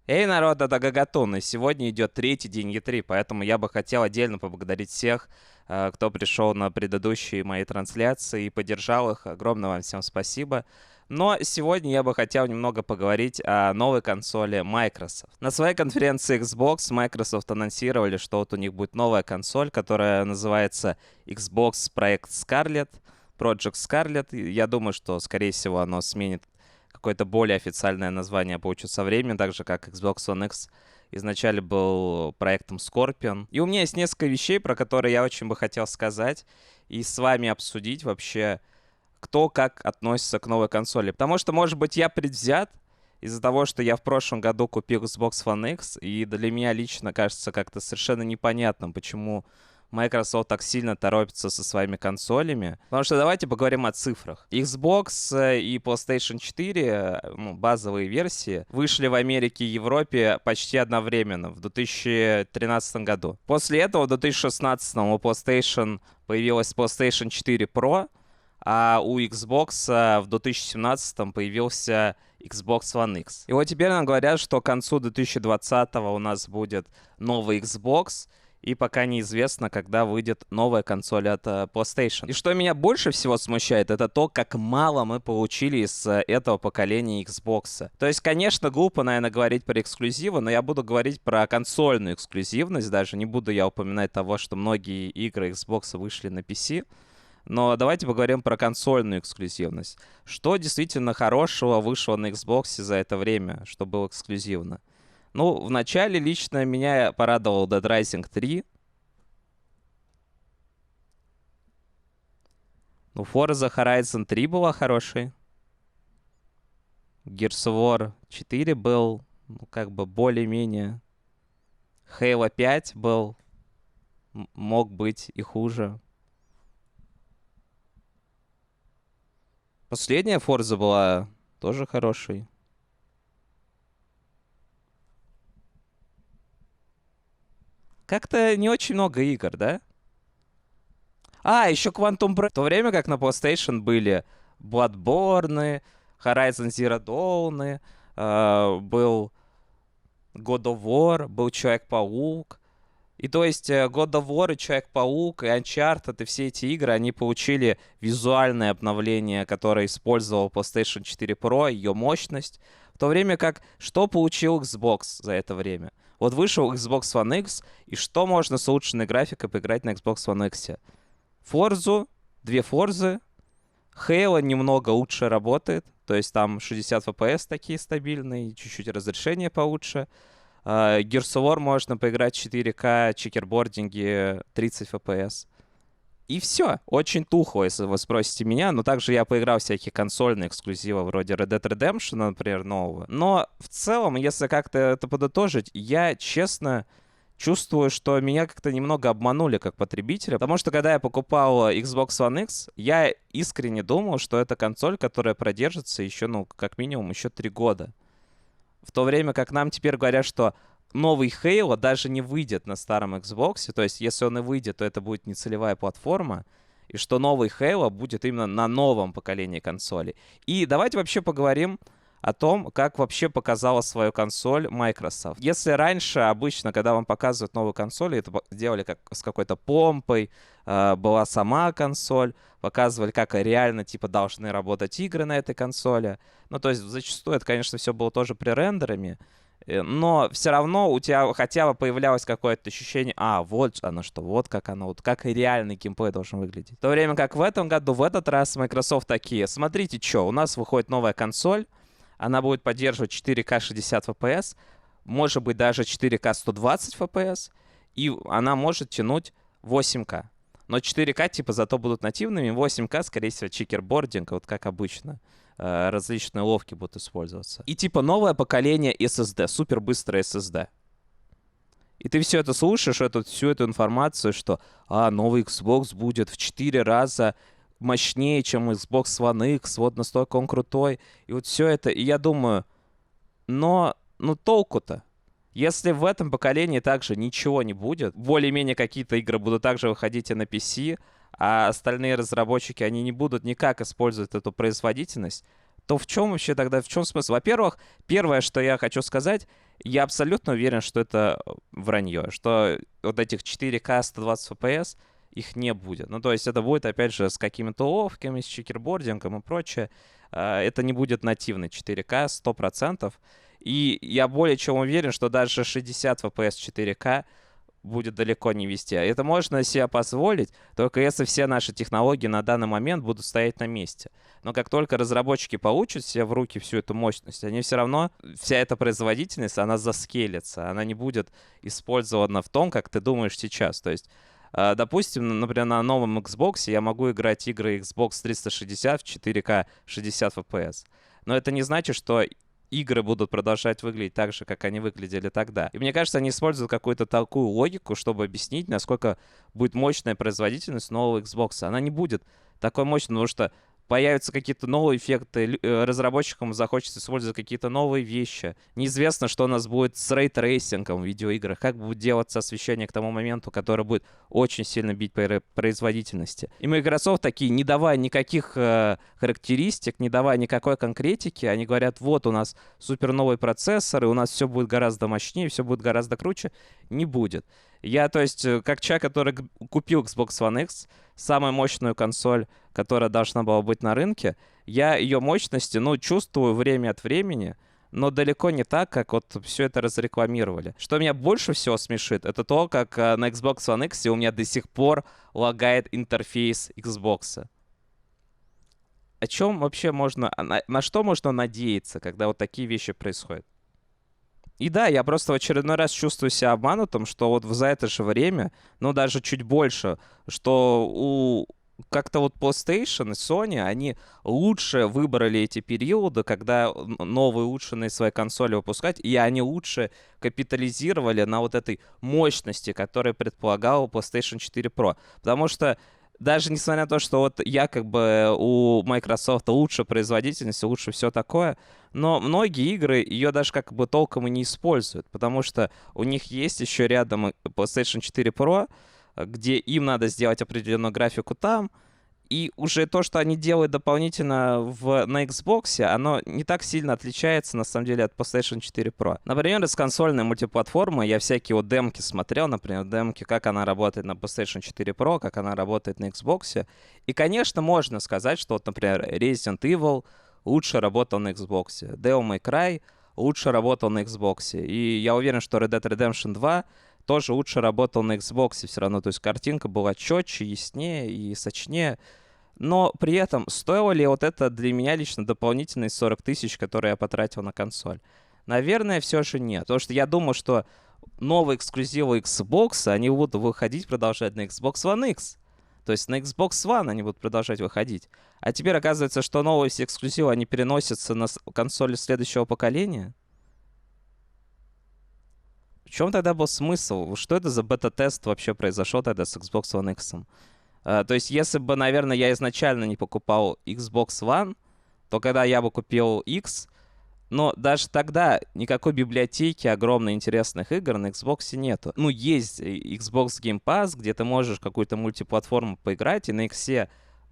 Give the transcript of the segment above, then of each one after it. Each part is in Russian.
Эй, народ, это Гагатун, и сегодня идет третий день E3, поэтому я бы хотел отдельно поблагодарить всех, кто пришел на предыдущие мои трансляции и поддержал их. Огромное вам всем спасибо. Но сегодня я бы хотел немного поговорить о новой консоли Microsoft. На своей конференции Xbox Microsoft анонсировали, что вот у них будет новая консоль, которая называется Xbox Project Scarlett. Я думаю, что, скорее всего, оно сменит какое-то более официальное название получит со временем, так же как Xbox One X изначально был проектом Scorpion. И у меня есть несколько вещей, про которые я очень бы хотел сказать и с вами обсудить вообще, кто как относится к новой консоли. Потому что, может быть, я предвзят из-за того, что я в прошлом году купил Xbox One X, и для меня лично кажется как-то совершенно непонятным, почему Microsoft так сильно торопится со своими консолями. Потому что давайте поговорим о цифрах. Xbox и PlayStation 4, базовые версии, вышли в Америке и Европе почти одновременно, в 2013 году. После этого, в 2016 у PlayStation появилась PlayStation 4 Pro, а у Xbox в 2017 появился Xbox One X. И вот теперь нам говорят, что к концу 2020 у нас будет новый Xbox, и пока неизвестно, когда выйдет новая консоль от PlayStation. И что меня больше всего смущает, это то, как мало мы получили из этого поколения Xbox. То есть, конечно, глупо, наверное, говорить про эксклюзивы, но я буду говорить про консольную эксклюзивность. Даже не буду я упоминать того, что многие игры Xbox вышли на PC. Но давайте поговорим про консольную эксклюзивность. Что действительно хорошего вышло на Xbox за это время, что было эксклюзивно? Ну, вначале лично меня порадовал Dead Rising 3. Ну, Forza Horizon 3 была хорошей. Gears of War 4 был, как бы более-менее. Halo 5 был, мог быть и хуже. Последняя Forza была тоже хорошей. Как-то не очень много игр, да? Еще Quantum Break. В то время как на PlayStation были Bloodborne, Horizon Zero Dawn, был God of War, был Человек-паук. И то есть God of War и Человек-паук, и Uncharted, и все эти игры, они получили визуальное обновление, которое использовал PlayStation 4 Pro, ее мощность. В то время как, что получил Xbox за это время? Вот вышел Xbox One X, и что можно с улучшенной графикой поиграть на Xbox One X? Forza, 2 Forza, Halo немного лучше работает, то есть там 60 FPS такие стабильные, чуть-чуть разрешение получше. Gears of War можно поиграть в 4К, чекербординги 30 FPS. И все. Очень тухло, если вы спросите меня. Но также я поиграл в всякие консольные эксклюзивы вроде Red Dead Redemption, например, нового. Но в целом, если как-то это подытожить, я честно чувствую, что меня как-то немного обманули как потребителя. Потому что когда я покупал Xbox One X, я искренне думал, что это консоль, которая продержится еще, как минимум, еще 3 года. В то время как нам теперь говорят, что новый Halo даже не выйдет на старом Xbox. То есть, если он и выйдет, то это будет не целевая платформа. И что новый Halo будет именно на новом поколении консолей. И давайте вообще поговорим о том, как вообще показала свою консоль Microsoft. Если раньше обычно, когда вам показывают новую консоль, это делали как с какой-то помпой, была сама консоль, показывали, как реально типа должны работать игры на этой консоли. Ну, то есть зачастую это, конечно, все было тоже пререндерами, но все равно у тебя хотя бы появлялось какое-то ощущение, вот оно что, вот как оно, вот как и реальный геймплей должен выглядеть. В то время как в этом году, в этот раз Microsoft такие, смотрите, что, у нас выходит новая консоль, она будет поддерживать 4К 60 FPS, может быть даже 4К 120 FPS, и она может тянуть 8К. Но 4К типа зато будут нативными, 8К, скорее всего, чекербординг, вот как обычно. Различные ловки будут использоваться. И типа новое поколение SSD, супер быстрое SSD. И ты все это слушаешь, всю эту информацию, что новый Xbox будет в 4 раза мощнее, чем Xbox One X, вот настолько он крутой. И вот все это, и я думаю, но толку-то? Если в этом поколении также ничего не будет, более-менее какие-то игры будут также выходить и на PC, а остальные разработчики, они не будут никак использовать эту производительность, то в чем вообще тогда, в чем смысл? Во-первых, первое, что я хочу сказать, Я абсолютно уверен, что это вранье, что вот этих 4К 120 FPS их не будет. Ну, то есть это будет, опять же, с какими-то уловками, с чекербордингом и прочее. Это не будет нативный 4К 100%. И я более чем уверен, что даже 60 FPS 4К будет далеко не везде. Это можно себе позволить, только если все наши технологии на данный момент будут стоять на месте. Но как только разработчики получат себе в руки всю эту мощность, они все равно, вся эта производительность, она заскелится, она не будет использована в том, как ты думаешь сейчас. То есть, допустим, например, на новом Xbox я могу играть игры Xbox 360 в 4К 60 FPS. Но это не значит, что игры будут продолжать выглядеть так же, как они выглядели тогда. И мне кажется, они используют какую-то такую логику, чтобы объяснить, насколько будет мощная производительность нового Xbox. Она не будет такой мощной, потому что появятся какие-то новые эффекты, разработчикам захочется использовать какие-то новые вещи. Неизвестно, что у нас будет с рейтрейсингом в видеоиграх, как будет делаться освещение к тому моменту, который будет очень сильно бить по производительности. И Microsoft такие, не давая никаких характеристик, не давая никакой конкретики, они говорят, вот у нас супер новый процессор, и у нас все будет гораздо мощнее, все будет гораздо круче. Не будет. Я, то есть, как человек, который купил Xbox One X, самую мощную консоль, которая должна была быть на рынке, я ее мощности, ну, чувствую время от времени, но далеко не так, как вот все это разрекламировали. Что меня больше всего смешит, это то, как на Xbox One X у меня до сих пор лагает интерфейс Xbox. О чем вообще можно, на что можно надеяться, когда вот такие вещи происходят? И да, я просто в очередной раз чувствую себя обманутым, что вот за это же время, ну даже чуть больше, что у как-то вот PlayStation и Sony, они лучше выбрали эти периоды, когда новые улучшенные свои консоли выпускать, и они лучше капитализировали на вот этой мощности, которая предполагала PlayStation 4 Pro. Потому что даже несмотря на то, что вот якобы у Microsoft лучше производительность, лучше все такое, но многие игры ее даже как бы толком и не используют, потому что у них есть еще рядом PlayStation 4 Pro, где им надо сделать определенную графику там, и уже то, что они делают дополнительно на Xbox, оно не так сильно отличается, на самом деле, от PlayStation 4 Pro. Например, из консольной мультиплатформы я всякие вот демки смотрел, например, демки, как она работает на PlayStation 4 Pro, как она работает на Xbox. И, конечно, можно сказать, что, вот, например, Resident Evil лучше работал на Xbox, Devil May Cry лучше работал на Xbox. И я уверен, что Red Dead Redemption 2 тоже лучше работал на Xbox все равно. То есть картинка была четче, яснее и сочнее. Но при этом стоило ли вот это для меня лично дополнительные 40 тысяч, которые я потратил на консоль? Наверное, все же нет. Потому что я думаю, что новые эксклюзивы Xbox, они будут выходить, продолжать на Xbox One X. То есть на Xbox One они будут продолжать выходить. А теперь оказывается, что новые все эксклюзивы, они переносятся на консоли следующего поколения. В чем тогда был смысл? Что это за бета-тест вообще произошел тогда с Xbox One X? То есть, если бы, наверное, я изначально не покупал Xbox One, то когда я бы купил X, но даже тогда никакой библиотеки огромной интересных игр на Xbox нету. Ну, есть Xbox Game Pass, где ты можешь какую-то мультиплатформу поиграть, и на X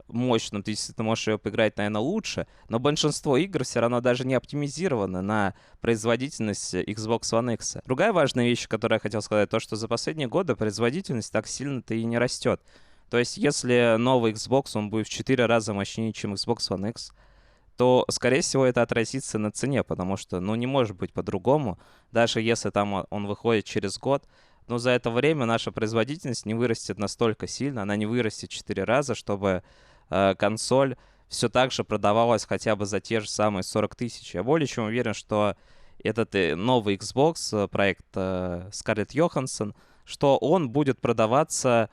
мощно, ты действительно можешь ее поиграть, наверное, лучше, но большинство игр все равно даже не оптимизировано на производительность Xbox One X. Другая важная вещь, которую я хотел сказать, то, что за последние годы производительность так сильно-то и не растет. То есть, если новый Xbox, он будет в 4 раза мощнее, чем Xbox One X, то, скорее всего, это отразится на цене, потому что, ну, не может быть по-другому. Даже если там он выходит через год, но за это время наша производительность не вырастет настолько сильно, она не вырастет 4 раза, чтобы консоль все так же продавалась хотя бы за те же самые 40 тысяч. Я более чем уверен, что этот новый Xbox, проект Скарлетт Йоханссон, что он будет продаваться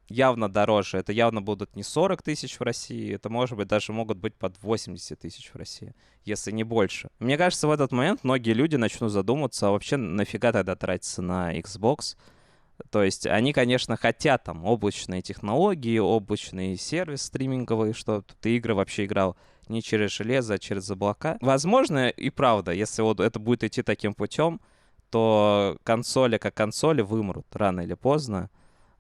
явно дороже. Это явно будут не 40 тысяч в России, это, может быть, даже могут быть под 80 тысяч в России, если не больше. Мне кажется, в этот момент многие люди начнут задуматься, а вообще нафига тогда тратиться на Xbox? То есть они, конечно, хотят там облачные технологии, облачный сервис стриминговый, что ты игры вообще играл не через железо, а через облака. Возможно, и правда, если вот это будет идти таким путем, то консоли как консоли вымрут рано или поздно.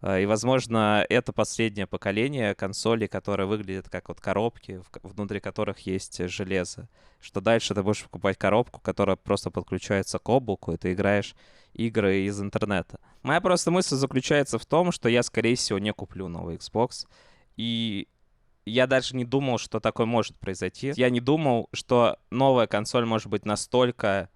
И, возможно, это последнее поколение консолей, которые выглядят как вот коробки, внутри которых есть железо. Что дальше ты будешь покупать коробку, которая просто подключается к облаку, и ты играешь игры из интернета. Моя просто мысль заключается в том, что я, скорее всего, не куплю новый Xbox. И я даже не думал, что такое может произойти. Я не думал, что новая консоль может быть настолько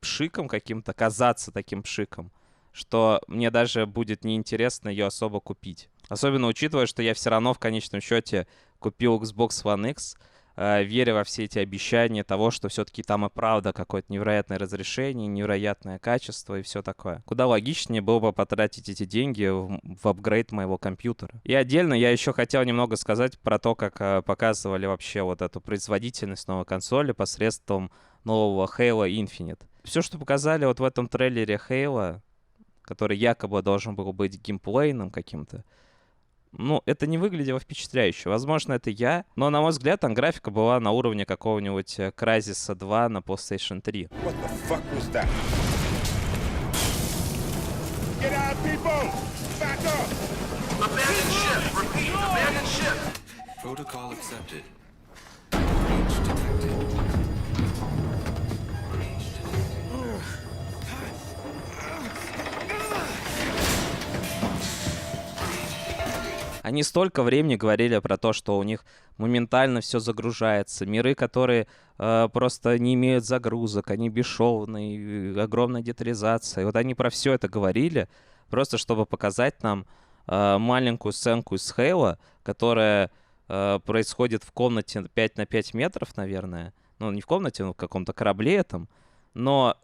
пшиком каким-то, казаться таким пшиком, что мне даже будет неинтересно ее особо купить. Особенно учитывая, что я все равно в конечном счете купил Xbox One X, веря во все эти обещания того, что все-таки там и правда какое-то невероятное разрешение, невероятное качество и все такое. Куда логичнее было бы потратить эти деньги в апгрейд моего компьютера. И отдельно я еще хотел немного сказать про то, как показывали вообще вот эту производительность новой консоли посредством нового Halo Infinite. Все, что показали вот в этом трейлере Halo, который якобы должен был быть геймплейным каким-то, ну, это не выглядело впечатляюще. Возможно, это я, но, на мой взгляд, там графика была на уровне какого-нибудь Crysis 2 на PlayStation 3. What the fuck was that? Get out, people! Back up! Abandon ship! Repeat, abandon ship! Protocol accepted. Breach detected. Они столько времени говорили про то, что у них моментально все загружается. Миры, которые просто не имеют загрузок, они бесшовные, огромная детализация. И вот они про все это говорили, просто чтобы показать нам маленькую сценку из Halo, которая происходит в комнате 5 на 5 метров, наверное. Ну, не в комнате, но в каком-то корабле этом. Но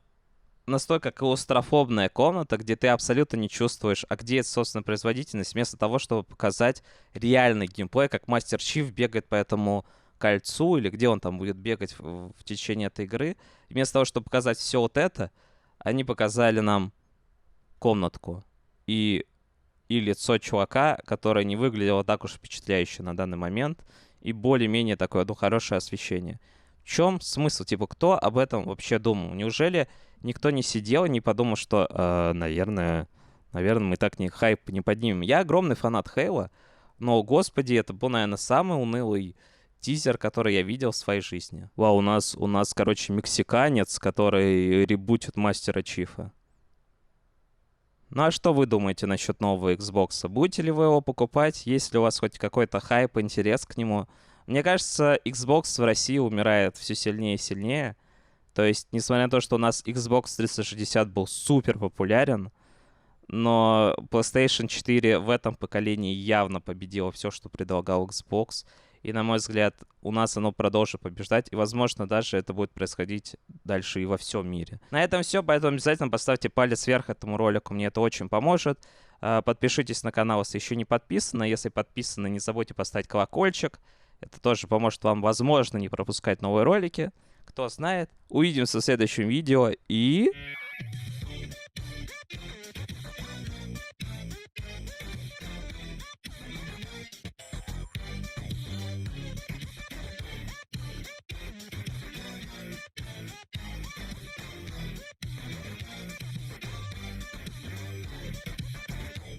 настолько клаустрофобная комната, где ты абсолютно не чувствуешь, а где, собственно, производительность, вместо того, чтобы показать реальный геймплей, как Мастер Чиф бегает по этому кольцу, или где он там будет бегать в течение этой игры. И вместо того, чтобы показать все вот это, они показали нам комнатку и лицо чувака, которое не выглядело так уж впечатляюще на данный момент, и более-менее такое, ну, хорошее освещение. В чем смысл? Типа, кто об этом вообще думал? Неужели никто не сидел и не подумал, что, наверное, мы так хайп не поднимем? Я огромный фанат Хейла, но, господи, это был, наверное, самый унылый тизер, который я видел в своей жизни. Вау, у нас, короче, мексиканец, который ребутит Мастера Чифа. Ну а что вы думаете насчет нового Xbox? Будете ли вы его покупать? Есть ли у вас хоть какой-то хайп, интерес к нему? Мне кажется, Xbox в России умирает все сильнее и сильнее. То есть, несмотря на то, что у нас Xbox 360 был супер популярен, но PlayStation 4 в этом поколении явно победила все, что предлагал Xbox. И, на мой взгляд, у нас оно продолжит побеждать. И, возможно, даже это будет происходить дальше и во всем мире. На этом все. Поэтому обязательно поставьте палец вверх этому ролику. Мне это очень поможет. Подпишитесь на канал, если еще не подписаны. Если подписаны, не забудьте поставить колокольчик. Это тоже поможет вам, возможно, не пропускать новые ролики. Кто знает. Увидимся в следующем видео. И...